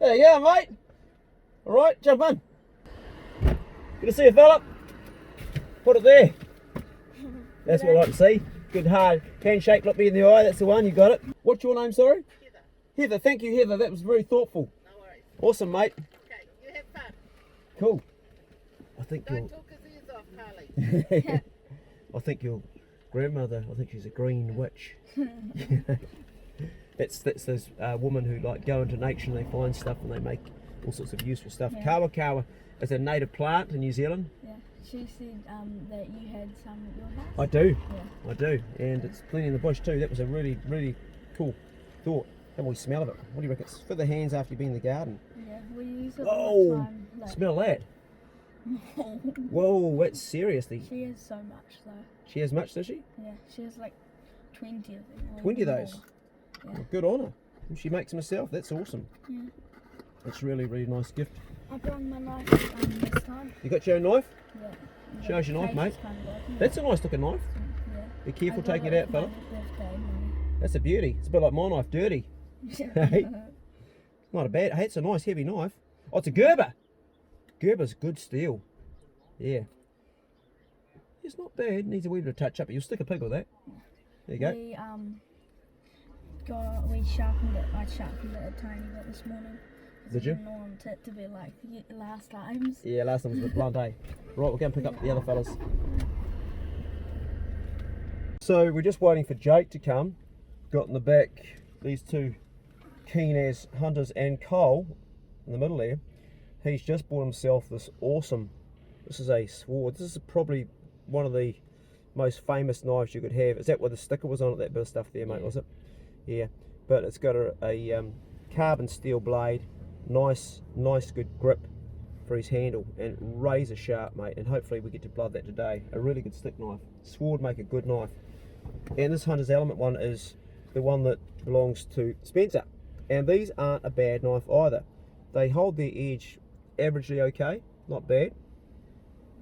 There you go, mate. All right, jump in. Good to see you, fella. Put it there. That's what I like to see. Good hard handshake, look me in the eye. That's the one, you got it. What's your name, sorry? Heather. Heather, thank you, Heather. That was very thoughtful. No worries. Awesome, mate. Okay, you have fun. Cool. I think Don't your talk his ears off, Carly. I think your grandmother, I think she's a green witch. That's those women who like go into nature and they find stuff and they make all sorts of useful stuff. Yeah. Kawa kawa is a native plant in New Zealand. Yeah, she said that you had some at your house. I do. Yeah. I do, and it's plenty in the bush too. That was a really, really cool thought. How about we smell of it? What do you reckon? It's for the hands after you've been in the garden. Yeah, we use it Whoa! all the time. Like, Smell that. Whoa, that's seriously. she has so much though. She has much, does she? Yeah, she has like 20 of them. or 20 of more. those? Yeah. Well, good on her. She makes them herself. That's awesome. Yeah. It's really, really nice gift. I brought my knife this time. You got your own knife? Yeah. Show us your knife, Case mate. is kind of broken. That's a nice looking knife. Yeah. Be careful I got taking it out, for fella. my birthday money. That's a beauty. It's a bit like my knife, dirty. Hey. Not a bad. Hey, it's a nice heavy knife. Oh, it's a Gerber. Gerber's good steel. Yeah. It's not bad. Needs a wee bit of touch up, but you'll stick a pig with that. There you go. We sharpened it. I sharpened it a tiny bit this morning. 'Cause Did you? I didn't want it to be like last times. Yeah, last time was a bit blunt, eh? Right, we're going to pick up the other fellas. So we're just waiting for Jake to come. Got in the back these two keen as hunters and Cole in the middle there. He's just bought himself this awesome, this is a sword. This is probably one of the most famous knives you could have. Is that what the sticker was on it, that bit of stuff there, mate, was it? Yeah, but it's got a carbon steel blade, nice good grip for his handle, and razor sharp, mate, and hopefully we get to blood that today. A really good stick knife. Sword make a good knife. And this Hunter's Element one is the one that belongs to Spencer, and these aren't a bad knife either. They hold their edge averagely okay, not bad,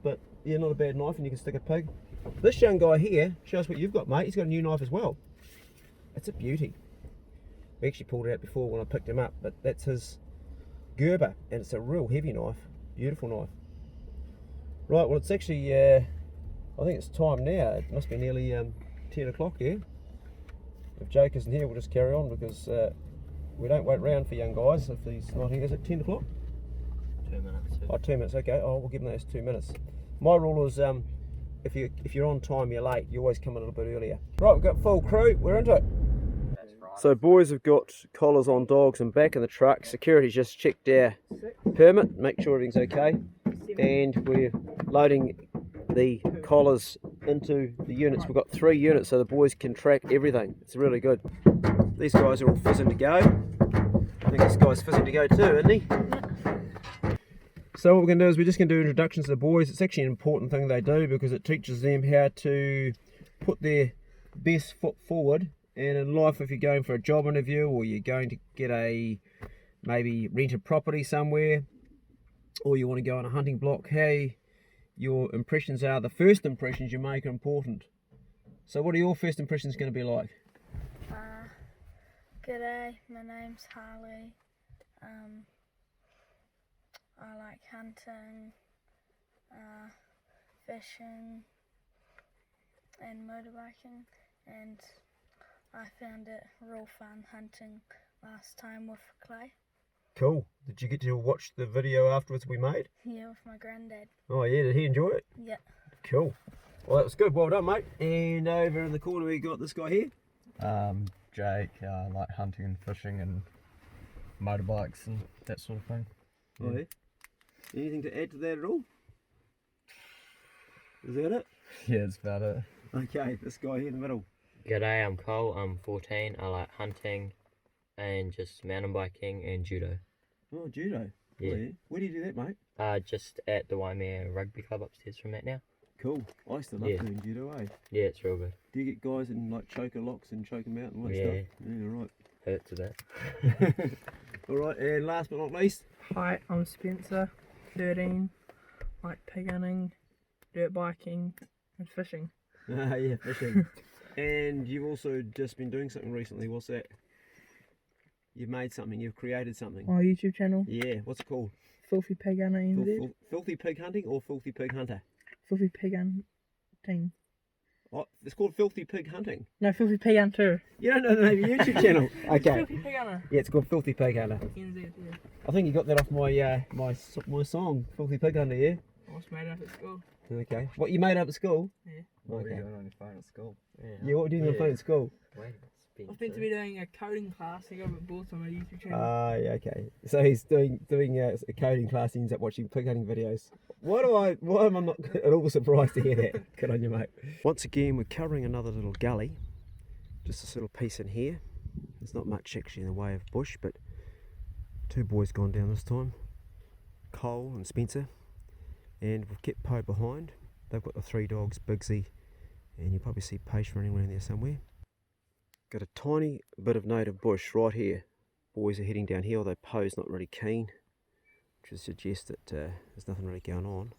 but yeah, not a bad knife, and you can stick a pig. This young guy here, show us what you've got, mate. He's got a new knife as well. It's a beauty. We actually pulled it out before when I picked him up, but that's his Gerber, and it's a real heavy knife. Beautiful knife. Right, well it's actually, I think it's time now. It must be nearly 10 o'clock here. If Jake isn't here, we'll just carry on because we don't wait around for young guys if he's not here. Is it 10 o'clock? 2 minutes. Oh, 2 minutes, okay. Oh, we'll give them those 2 minutes. My rule is if you're on time, you're late. You always come a little bit earlier. Right, we've got full crew. We're into it. So boys have got collars on dogs and back in the truck. Security's just checked our permit, make sure everything's okay. And we're loading the collars into the units. We've got 3 units so the boys can track everything. It's really good. These guys are all fizzing to go. I think this guy's fizzing to go too, isn't he? So what we're going to do is we're just going to do introductions to the boys. It's actually an important thing they do because it teaches them how to put their best foot forward. And in life, if you're going for a job interview or you're going to get maybe rent a property somewhere, or you want to go on a hunting block, how your impressions are, the first impressions you make are important. So what are your first impressions going to be like? G'day, my name's Harley. I like hunting, fishing and motorbiking, and I found it real fun hunting last time with Clay. Cool. Did you get to watch the video afterwards we made? Yeah, with my granddad. Oh yeah, did he enjoy it? Yeah. Cool. Well, that was good. Well done, mate. And over in the corner we got this guy here. Jake, I like hunting and fishing and motorbikes and that sort of thing. Oh yeah. Anything to add to that at all? Is that it? Yeah, that's about it. Okay, this guy here in the middle. G'day, I'm Cole, I'm 14, I like hunting and just mountain biking and judo. Oh, judo. Yeah. Oh, yeah. Where do you do that, mate? Just at the Waimea Rugby Club upstairs from that now. Cool. I used to love Yeah. doing judo, eh? Yeah, it's real good. Do you get guys in like choker locks and choke them out and all that Yeah. stuff? Yeah, right. Hurts a bit. Alright, and last but not least. Hi, I'm Spencer, 13, like pig hunting, dirt biking and fishing. Yeah, fishing. And you've also just been doing something recently. What's that? You've made something. You've created something. My YouTube channel, Yeah. What's it called? Filthy Pig Hunter NZ. Filthy Pig Hunting or Filthy Pig Hunter? Filthy Pig Hunting. Oh, it's called Filthy Pig Hunting. No, Filthy Pig Hunter. You don't know the name of your YouTube channel? Okay. Filthy Pig Hunter Yeah, it's called Filthy Pig Hunter. NZ. Yeah. I think you got that off my song, Filthy Pig Hunter. Yeah. I was made up at school. Okay. What you made up at school? Yeah. What were Okay. you doing on your phone at school? Yeah. What were you doing on the phone at school? I was meant to be doing a coding class. I got a bit bored on my YouTube channel. Yeah, okay. So he's doing a coding class. He ends up watching pig hunting videos. Why am I not at all surprised to hear that? Good on you, mate. Once again, we're covering another little gully. Just this little piece in here. There's not much actually in the way of bush, but two boys gone down this time. Cole and Spencer. And we've kept Poe behind. They've got the three dogs, Bigsy, and you probably see Paige running around there somewhere. Got a tiny bit of native bush right here. Boys are heading down here, although Poe's not really keen, which would suggest that there's nothing really going on.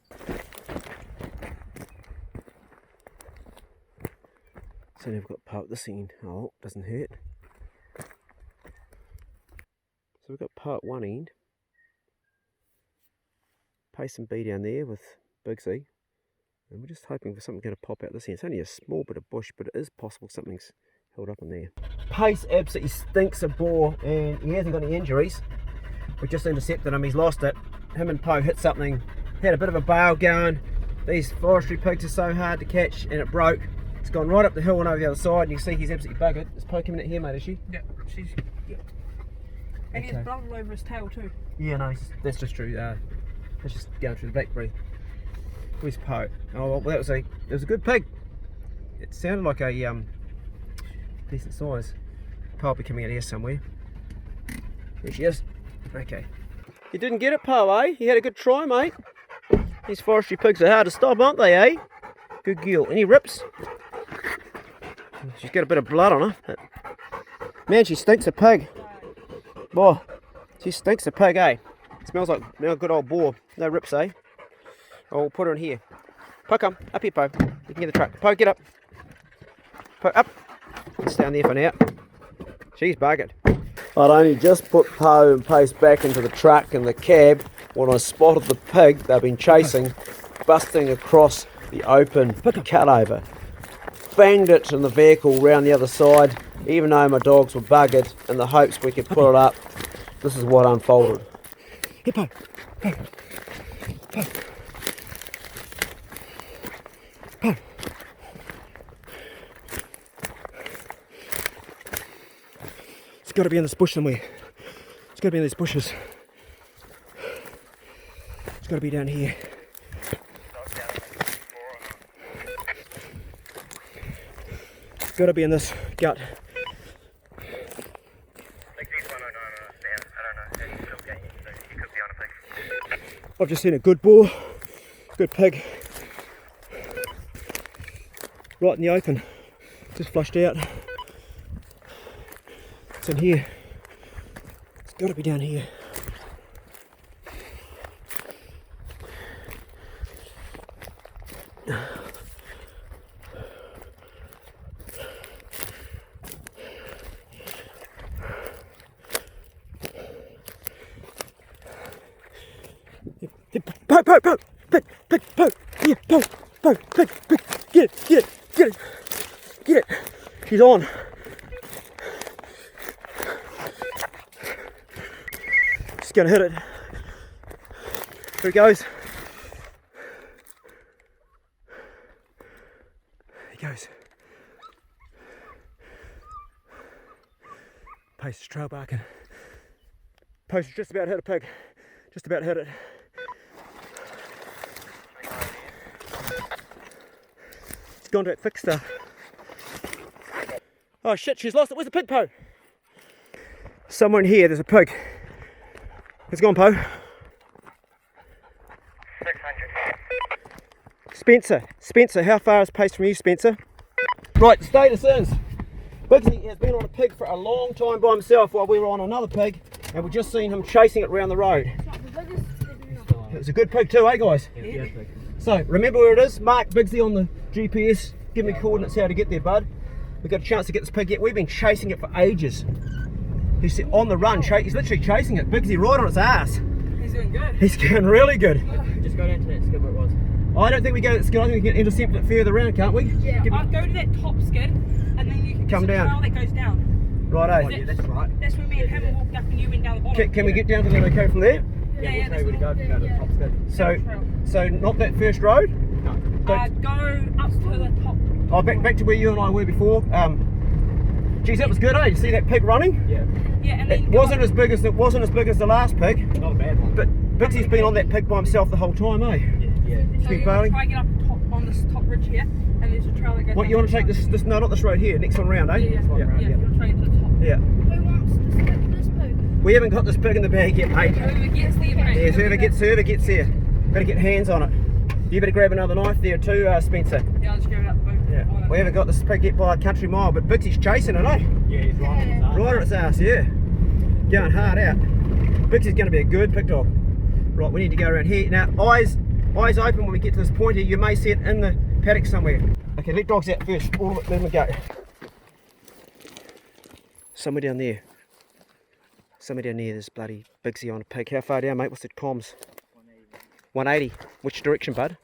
So now we've got Poe at this end. Oh, doesn't hurt. So we've got Poe at one end. Pace and B down there with Bigsy. And we're just hoping for something going to pop out this end. It's only a small bit of bush, but it is possible something's held up in there. Pace absolutely stinks of boar, and he hasn't got any injuries. We just intercepted him, he's lost it. Him and Poe hit something, had a bit of a bail going. These forestry pigs are so hard to catch, and it broke. It's gone right up the hill and over the other side, and you can see he's absolutely buggered. Is Poe coming in here, mate, is she? Yeah, she's. Yeah. And he has blood all over his tail too. Yeah, no, that's just true. That's just going through the blackberry. Where's Poe? Oh, well, it was a good pig. It sounded like a decent size. Poe will be coming out here somewhere. There she is. Okay. You didn't get it, Poe, eh? You had a good try, mate. These forestry pigs are hard to stop, aren't they, eh? Good girl. Any rips? She's got a bit of blood on her. Man, she stinks of pig. Boy, she stinks of pig, eh? Smells like a good old boar. No rips, eh? Oh, we'll put her in here. Poe, come. Up here, Poe. You can get the truck. Poe, get up. Poe, up. It's down there for now. She's buggered. I'd only just put Poe and Pace back into the truck and the cab when I spotted the pig they've been chasing, busting across the open cutover. Banged it in the vehicle round the other side, even though my dogs were buggered, in the hopes we could pull it up. This is what unfolded. Here, Poe. Poe. Poe. Poe. It's got to be in this bush somewhere. It's got to be in these bushes. It's got to be down here. It's got to be in this gut. I've just seen a good boar, good pig, right in the open, just flushed out. It's in here. It's got to be down here. Poe, Poe, Poe, pig, pig, Poe, here, Poe, Poe, pig, pig, get it, get it, get it, get it. She's on. Just gonna hit it. Here it goes. There it goes. Pace is trail barking. Pace is just about to hit a pig. Just about to hit it. It's gone to that thick stuff. Oh shit, she's lost it. Where's the pig, Poe? Somewhere in here, there's a pig. It's gone, Poe. 600. Spencer, how far is Pace from you, Spencer? Right, the status is, Bigsy has been on a pig for a long time by himself while we were on another pig, and we've just seen him chasing it around the road. It was a good pig too, eh guys? Yeah. So, remember where it is? Mark Bigsy on the GPS. Give me coordinates how to get there, bud. We've got a chance to get this pig yet. We've been chasing it for ages. He's on the run, he's literally chasing it. Bigsy right on its ass. He's doing good. He's going really good. Just go down to that skid where it was. I don't think we go to that skid, I think we can intercept it further around, can't we? Yeah, I'll go to that top skid and then you can Come down. trail that goes down. Righto. Yeah, that's right. That's where me and him walked up and you went down the bottom. Can we get down to that okay from there? Yeah, We'll go to the top skid. So not that first road? No. go up to the top. Oh, back to where you and I were before. Geez, that was good, eh? You see that pig running? Yeah. Yeah, and then It wasn't as big as the last pig, Not a bad one. but Bixie's been on that pig by himself the whole time, eh? Yeah. He's so been you bailing. try to get up top on this top ridge here, and there's a trail that goes. What, down you want to the take side. this? No, not this road here. Next one round, eh? Yeah, Yeah. you want to try to get to the top. Yeah. Who wants to skip this pig? We haven't got this pig in the bag yet, mate. Whoever gets there, mate. Yeah, whoever gets there. Better get hands on it. You better grab another knife there too, Spencer. Yeah, I'll just grab it up the boot. Yeah. We haven't got this pig yet by a country mile, but Bixie's chasing it, eh? Yeah, he's right on his arm. Right on its ass, yeah. Going hard out. Bixie's going to be a good pig dog. Right, we need to go around here. Now, eyes open when we get to this point here. You may see it in the paddock somewhere. Okay, let dogs out first. All of it, let them go. Somewhere down there. There's bloody Bixie on a pig. How far down, mate? What's the comms? 180. Which direction, bud?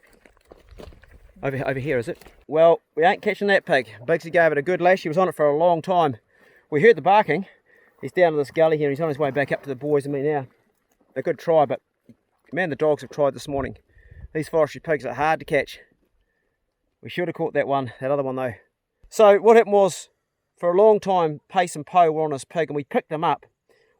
Over here, is it? Well, we ain't catching that pig. Bixie gave it a good lash. He was on it for a long time. We heard the barking. He's down to this gully here and he's on his way back up to the boys and me now. A good try, but man, the dogs have tried this morning. These forestry pigs are hard to catch. We should have caught that other one though. So what happened was, for a long time, Pace and Poe were on this pig and we picked them up.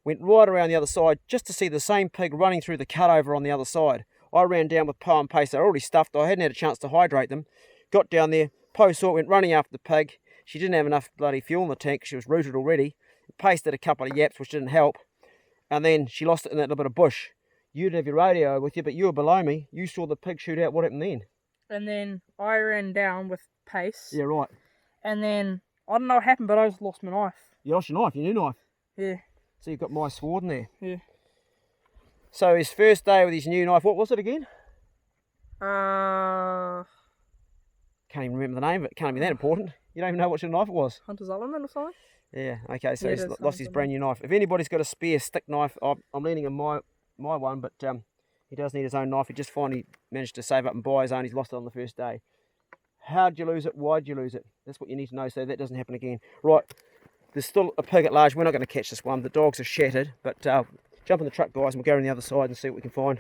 Went right around the other side just to see the same pig running through the cutover on the other side. I ran down with Poe and Pace. They were already stuffed. I hadn't had a chance to hydrate them. Got down there. Poe saw it, went running after the pig. She didn't have enough bloody fuel in the tank. She was rooted already. Pace did a couple of yaps, which didn't help. And then she lost it in that little bit of bush. You didn't have your radio with you, but you were below me. You saw the pig shoot out. What happened then? And then I ran down with Pace. Yeah, right. And then, I don't know what happened, but I just lost my knife. You lost your knife, your new knife. Yeah. So you've got my sword in there. Yeah. So his first day with his new knife, what was it again? Hunter's Can't even remember the name of it. Can't be that important. You don't even know what your knife it was. Element or something? Yeah, okay, so Yeah, he's that's lost his something. brand new knife. If anybody's got a spare stick knife, I'm leaning on my one, but he does need his own knife. He just finally managed to save up and buy his own. He's lost it on the first day. How'd you lose it? Why'd you lose it? That's what you need to know so that doesn't happen again. Right, there's still a pig at large. We're not going to catch this one. The dogs are shattered, but jump in the truck, guys, and we'll go on the other side and see what we can find.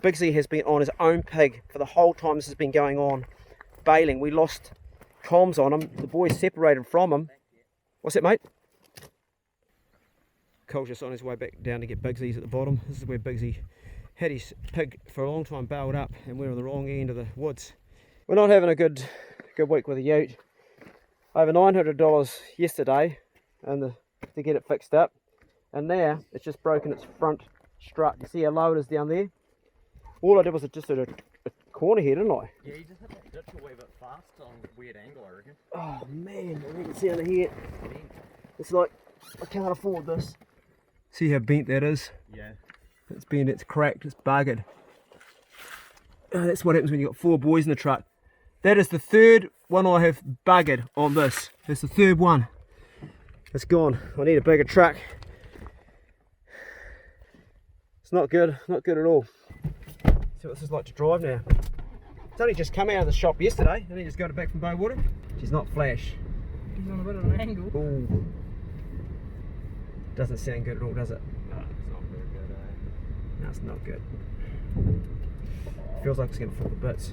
Bigsy has been on his own pig for the whole time this has been going on, bailing. We lost comms on him. The boys separated from him. What's that, mate? Cole's just on his way back down to get Bigsy's at the bottom. This is where Bigsy had his pig for a long time bailed up, and we're on the wrong end of the woods. We're not having a good week with the ute. Over $900 yesterday and to get it fixed up, and now it's just broken its front strut. You see how low it is down there? All I did was just a corner here, didn't I? Yeah, you just hit that ditch a wee bit fast on a weird angle, I reckon. Oh man, I can see under here. It's like, I can't afford this. See how bent that is? Yeah. It's bent, it's cracked, it's buggered. That's what happens when you've got 4 boys in the truck. That is the third one I have buggered on this. That's the third one. It's gone. I need a bigger truck. It's not good at all. See what this is like to drive now. It's only just come out of the shop yesterday. Only just got it back from Bowater. She's not flash. He's on a bit of an angle. Ooh. Doesn't sound good at all, does it? No, it's not very good, eh? No, it's not good. Feels like it's going to fall to bits.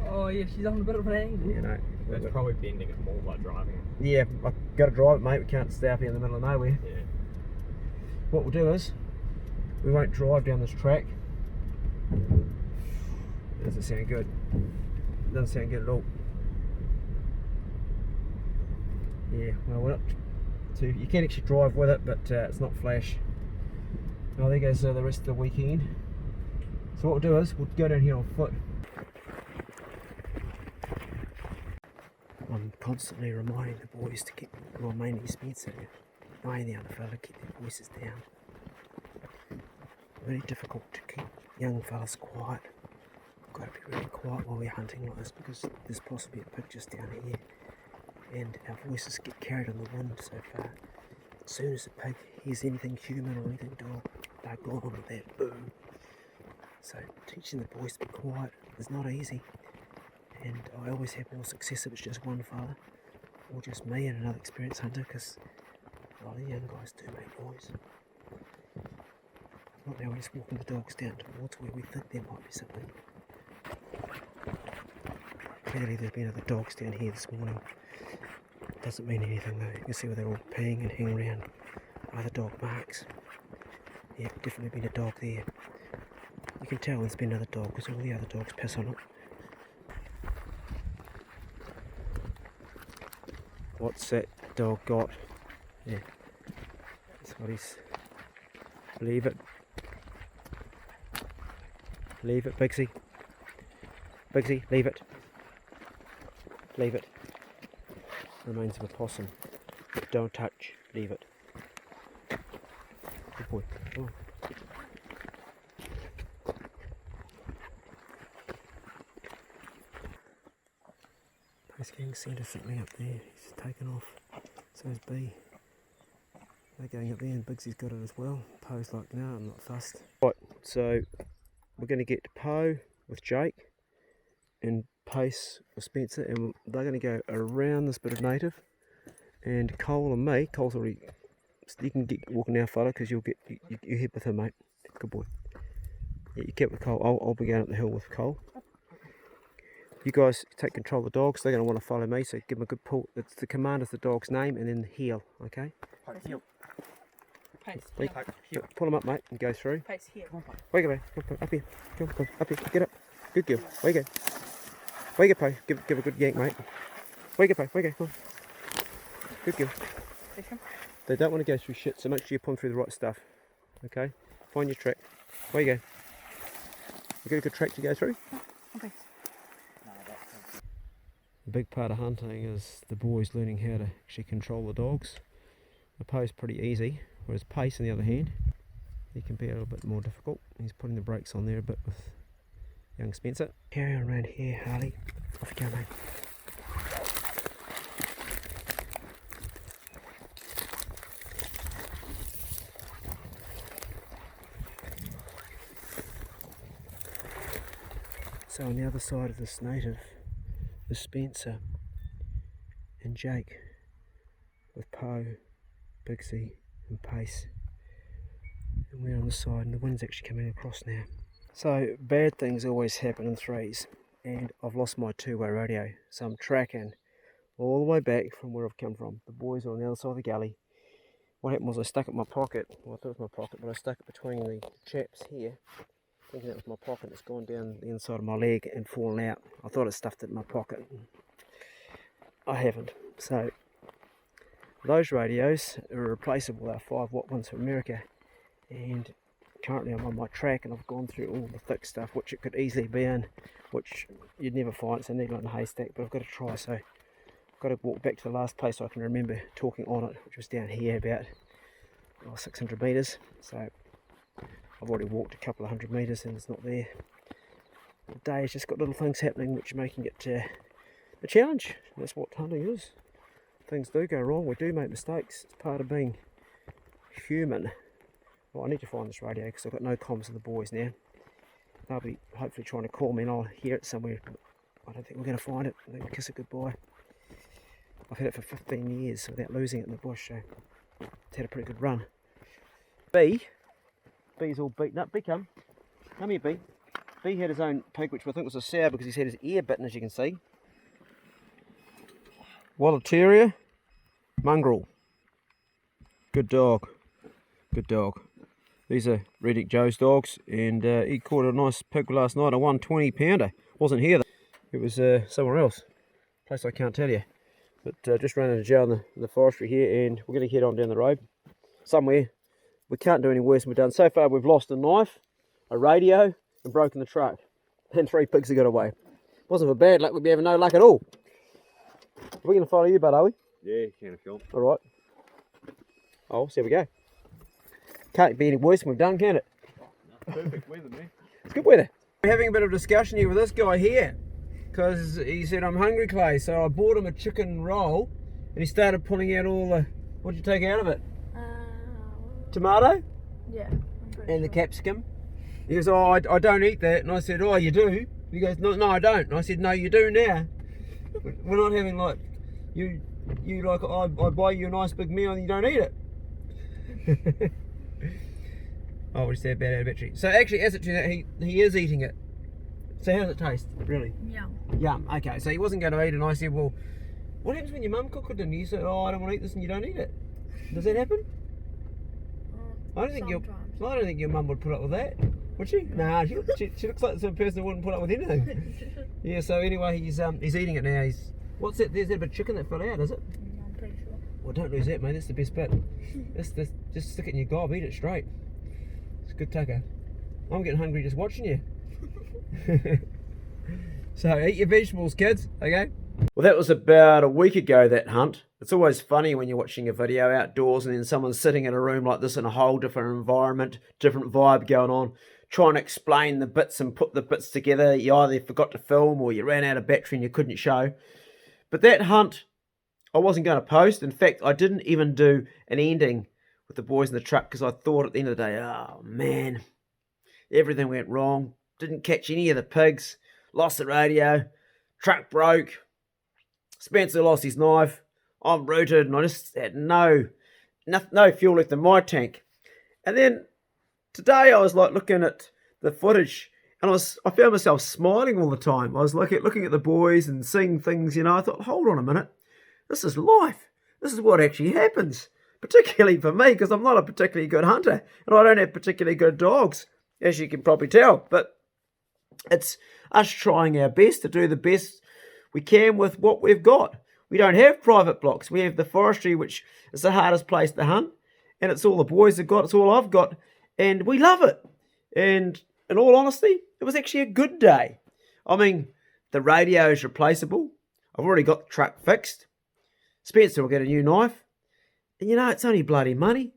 Oh yeah, she's on a bit of an angle. You know. It's probably bending it more by driving it. Yeah, I've got to drive it, mate. We can't stay up here in the middle of nowhere. Yeah. What we'll do is, we won't drive down this track. It doesn't sound good. It doesn't sound good at all. Yeah, well, we're not too. You can actually drive with it, but it's not flash. Well, there goes the rest of the weekend. So what we'll do is, we'll go down here on foot. I'm constantly reminding the boys to keep, well, mainly Spencer, knowing the other fella, keep their voices down. Really difficult to keep young fellas quiet. We've got to be really quiet while we're hunting like this because there's possibly a pig just down here and our voices get carried on the wind so far. as soon as the pig hears anything human or anything dog, they're gone with that boom. So teaching the boys to be quiet is not easy, and I always have more success if it's just one fella or just me and another experienced hunter, because a lot of young guys do make noise. Not now, we're just walking the dogs down towards where we think there might be something. Clearly there's been other dogs down here this morning. Doesn't mean anything though. You can see where they're all peeing and hanging around other dog marks. Yeah, definitely been a dog there. You can tell there's been another dog because all the other dogs piss on it. What's that dog got? Yeah, that's what he's... Leave it. Leave it, Bigsy. Bigsy, leave it. Leave it. Remains of a possum. But don't touch. Leave it. Good boy. Oh. He's getting scent of something up there. He's taken off. So is B. They're going up there, and Bigsy's got it as well. Poe's like, no, I'm not fussed. Right, so we're going to get Poe with Jake and Pace with Spencer, and they're going to go around this bit of native. And Cole and me, Cole's already, you can get walking now, fella, because you'll get, you head with him, mate. Good boy. Yeah, you get with Cole. I'll be going up the hill with Cole. You guys take control of the dogs. They're going to want to follow me, so give them a good pull. It's the command is the dog's name and then the heel, okay? Heel. Pace. Pull them up, mate, and go through. Pace here. Where you go, mate? Up here. Come on, up here. Get up. Good girl. Where you go? Where you go, Poe? Give a good yank, mate. Where you go, Poe? Where you go? Come on. Good girl. They don't want to go through shit, so make sure you pull them through the right stuff. Okay? Find your track. Where you go? You got a good track to go through? Okay. A big part of hunting is the boys learning how to actually control the dogs. The Poe's pretty easy, whereas Pace on the other hand, he can be a little bit more difficult. He's putting the brakes on there a bit with young Spencer. Carry on around here, Harley. Off you go, mate. So on the other side of this native is Spencer and Jake with Poe, Bigsy and Pace, and we're on the side, and the wind's actually coming across now. So bad things always happen in threes, and I've lost my two-way radio, so I'm tracking all the way back from where I've come from. The boys are on the other side of the gully. What happened was I stuck it in my pocket. Well, I thought it was my pocket, but I stuck it between the chaps here, thinking that was my pocket. It's gone down the inside of my leg and fallen out. I thought I stuffed it in my pocket. I haven't. So those radios are replaceable. They're 5-watt ones from America, and currently I'm on my track, and I've gone through all the thick stuff which it could easily be in, which you'd never find. It's a needle in a haystack, but I've got to try. So I've got to walk back to the last place so I can remember talking on it, which was down here about 600 metres. So I've already walked a couple of 100 metres and it's not there. The day has just got little things happening which are making it a challenge. That's what hunting is. Things do go wrong, we do make mistakes. It's part of being human. Well, I need to find this radio because I've got no comms with the boys now. They'll be hopefully trying to call me and I'll hear it somewhere. But I don't think we're going to find it. I think we'll kiss it goodbye. I've had it for 15 years without losing it in the bush, so it's had a pretty good run. B's all beaten up. B, come here, B. B had his own pig, which I think was a sow because he's had his ear bitten, as you can see. Waller Terrier, mongrel. Good dog. Good dog. These are Reddick Joe's dogs, and he caught a nice pig last night, a 120 pounder. Wasn't here though. It was somewhere else. Place I can't tell you. But just ran into jail in the forestry here, and we're going to head on down the road somewhere. We can't do any worse than we've done. So far we've lost a knife, a radio, and broken the truck. And 3 pigs have got away. Wasn't for bad luck, we'd be having no luck at all. We're going to follow you, bud, are we? Yeah, you can if you want. Alright. Oh, so there we go. Can't be any worse than we've done, can it? Perfect weather, man. It's good weather. We're having a bit of a discussion here with this guy here, because he said, I'm hungry, Clay. So I bought him a chicken roll, and he started pulling out all the... What'd you take out of it? tomato Yeah. I'm pretty and the sure. capsicum. He goes, oh, I don't eat that. And I said, oh, you do? He goes, no, I don't. And I said, no, you do now. We're not having like, you like, I buy you a nice big meal and you don't eat it. Oh, we just had bad out of battery. So actually, as it turns out, he is eating it. So how does it taste, really? Yum. Yum. Okay, so he wasn't going to eat it, and I said, well, what happens when your mum cooked it and you said, oh, I don't want to eat this, and you don't eat it? Does that happen? I don't think your mum would put up with that, would she? Nah, she looks like the sort of person that wouldn't put up with anything. Yeah. So anyway, he's eating it now. What's that? There's that bit of chicken that fell out, is it? I'm pretty sure. Well, don't lose that, mate. That's the best bit. Just stick it in your gob, eat it straight. It's good tucker. I'm getting hungry just watching you. So eat your vegetables, kids. Okay. Well, that was about a week ago, that hunt. It's always funny when you're watching a video outdoors and then someone's sitting in a room like this in a whole different environment, different vibe going on, trying to explain the bits and put the bits together. You either forgot to film or you ran out of battery and you couldn't show. But that hunt, I wasn't going to post. In fact, I didn't even do an ending with the boys in the truck because I thought at the end of the day, oh man, everything went wrong. Didn't catch any of the pigs, lost the radio, truck broke, Spencer lost his knife, I'm rooted, and I just had no fuel left in my tank. And then today I was like looking at the footage, and I found myself smiling all the time. I was looking at the boys and seeing things, I thought, hold on a minute, this is life. This is what actually happens, particularly for me, because I'm not a particularly good hunter, and I don't have particularly good dogs, as you can probably tell. But it's us trying our best to do the best we can with what we've got. We don't have private blocks. We have the forestry, which is the hardest place to hunt. And it's all the boys have got. It's all I've got. And we love it. And in all honesty, it was actually a good day. I mean, the radio is replaceable. I've already got the truck fixed. Spencer will get a new knife. And it's only bloody money.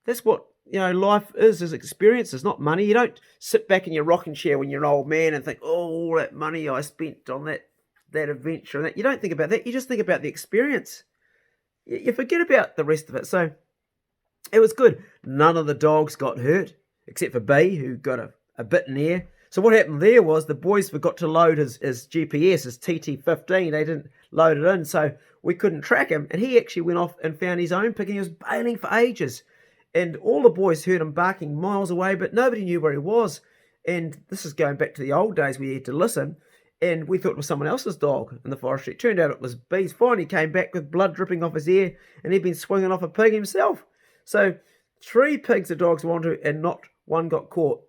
That's what, life is experiences, not money. You don't sit back in your rocking chair when you're an old man and think, oh, all that money I spent on that adventure and that. You don't think about that. You just think about the experience. You forget about the rest of it. So it was good. None of the dogs got hurt except for B, who got a bit in air. So what happened there was the boys forgot to load his GPS, his TT15. They didn't load it in, so we couldn't track him. And he actually went off and found his own pig, and he was bailing for ages. And all the boys heard him barking miles away, but nobody knew where he was. And this is going back to the old days where you had to listen. And we thought it was someone else's dog in the forestry. It turned out it was B's. Finally came back with blood dripping off his ear, and he'd been swinging off a pig himself. So 3 pigs the dogs wanted, and not one got caught.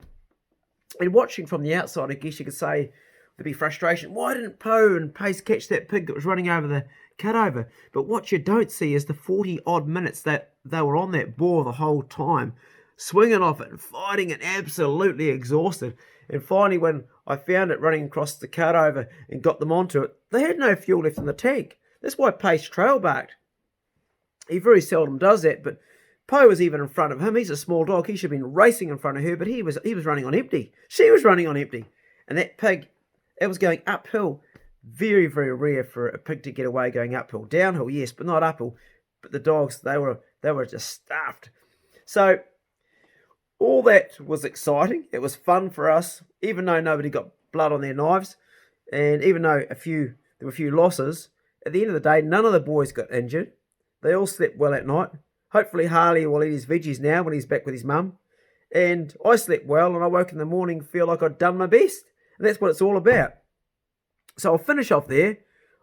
And watching from the outside, I guess you could say there'd be frustration. Why didn't Poe and Pace catch that pig that was running over the cutover? But what you don't see is the 40-odd minutes that they were on that boar the whole time, swinging off it and fighting and absolutely exhausted. And finally, when I found it running across the cutover and got them onto it, they had no fuel left in the tank. That's why Pace trail barked. He very seldom does that, but Poe was even in front of him. He's a small dog. He should have been racing in front of her, but he was running on empty. She was running on empty. And that pig, it was going uphill. Very, very rare for a pig to get away going uphill. Downhill, yes, but not uphill. But the dogs, they were just stuffed. So all that was exciting. It was fun for us, even though nobody got blood on their knives, and even though there were a few losses. At the end of the day, none of the boys got injured. They all slept well at night. Hopefully Harley will eat his veggies now when he's back with his mum. And I slept well, and I woke in the morning feel like I'd done my best. And that's what it's all about. So I'll finish off there.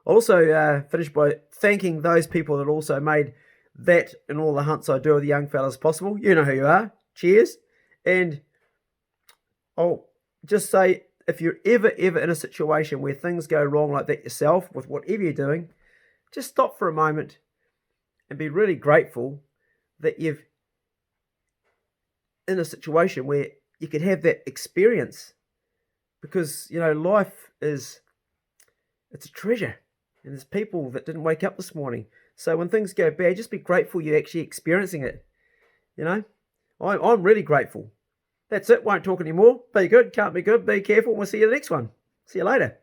I'll also finish by thanking those people that also made that and all the hunts I do with the young fellas possible. You know who you are. Cheers. And I'll just say, if you're ever in a situation where things go wrong like that yourself with whatever you're doing, just stop for a moment and be really grateful that you've in a situation where you could have that experience. Because, life it's a treasure. And there's people that didn't wake up this morning. So when things go bad, just be grateful you're actually experiencing it. I'm really grateful. That's it. Won't talk anymore. Be good. Can't be good. Be careful. We'll see you in the next one. See you later.